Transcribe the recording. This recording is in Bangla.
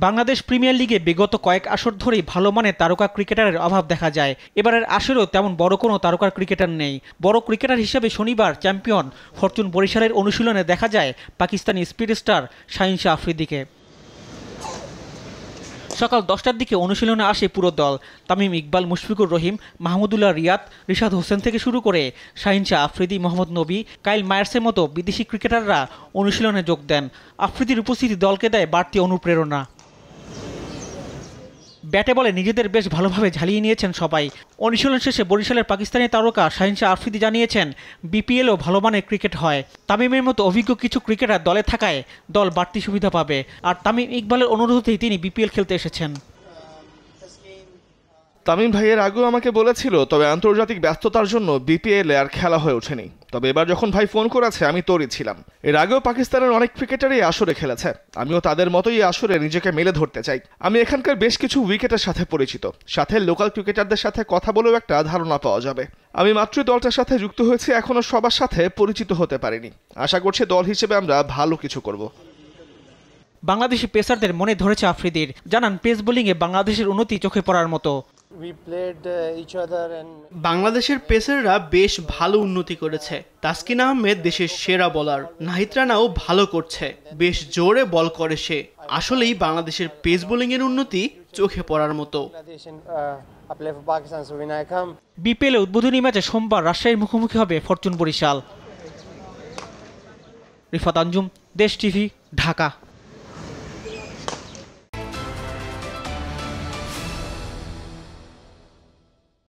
বাংলাদেশ প্রিমিয়ার লিগে বিগত কয়েক আসর ধরেই ভালো মানের তারকা ক্রিকেটারের অভাব দেখা যায়। এবারের আসরেও তেমন বড় কোনো তারকা ক্রিকেটার নেই। বড় ক্রিকেটার হিসেবে শনিবার চ্যাম্পিয়ন ফরচুন বরিশালের অনুশীলনে দেখা যায় পাকিস্তানি স্পিড স্টার শাহিন শাহ আফ্রিদিকে। সকাল 10টার দিকে অনুশীলনে আসে পুরো দল। তামিম ইকবাল, মুশফিকুর রহিম, মাহমুদুল্লাহ রিয়াদ, রিশাদ হোসেন থেকে শুরু করে শাহিন শাহ আফ্রিদি, মোহাম্মদ নবী, কাইল মায়ার্সের মতো বিদেশি ক্রিকেটাররা অনুশীলনে যোগ দেন। আফ্রিদির উপস্থিতি দলকে দেয় বাড়তি অনুপ্রেরণা। ব্যাটে বলে নিজেদের বেশ ভালোভাবে ঝালিয়ে নিয়েছেন সবাই। অনুশীলন শেষে বরিশালের পাকিস্তানি তারকা শাহিন শাহ আফ্রিদি জানিয়েছেন, বিপিএলও ভালো মানের ক্রিকেট হয়। তামিমের মতো অভিজ্ঞ কিছু ক্রিকেটার দলে থাকায় দল বাড়তি সুবিধা পাবে। আর তামিম ইকবালের অনুরোধেই তিনি বিপিএল খেলতে এসেছেন। তামিম ভাইয়ের আগেও আমাকে বলেছিল, তবে আন্তর্জাতিক ব্যস্ততার জন্য বিপিএল আর খেলা হয়ে ওঠেনি। তবে এবার যখন ভাই ফোন করেছে আমি তৈরি ছিলাম। এর আগেও পাকিস্তানের অনেক ক্রিকেটারই আসরে খেলেছে, আমিও তাদের মতোই আসরে নিজেকে মেলে ধরতে চাই। আমি এখানকার বেশ কিছু উইকেটের সাথে পরিচিত, সাথে লোকাল ক্রিকেটারদের সাথে কথা বলেও একটা ধারণা পাওয়া যাবে। আমি মাত্রই দলটার সাথে যুক্ত হয়েছি, এখনো সবার সাথে পরিচিত হতে পারিনি। আশা করছি দল হিসেবে আমরা ভালো কিছু করব। বাংলাদেশি পেসারদের মনে ধরেছে আফ্রিদির। জানান, পেস বোলিংয়ে বাংলাদেশের উন্নতি চোখে পড়ার মতো। বাংলাদেশের পেসাররা বেশ ভালো উন্নতি করেছে। তাসকিন আহমেদ দেশের সেরা বোলার, নাহিদ রানাও ভালো করছে, বেশ জোরে বল করে সে। আসলেই বাংলাদেশের পেস বোলিং এর উন্নতি চোখে পড়ার মতো। বিপিএল উদ্বোধনী ম্যাচে সোমবার রাজশাহীর মুখোমুখি হবে ফরচুন বরিশাল। রিফাত আঞ্জুম, দেশ টিভি, ঢাকা।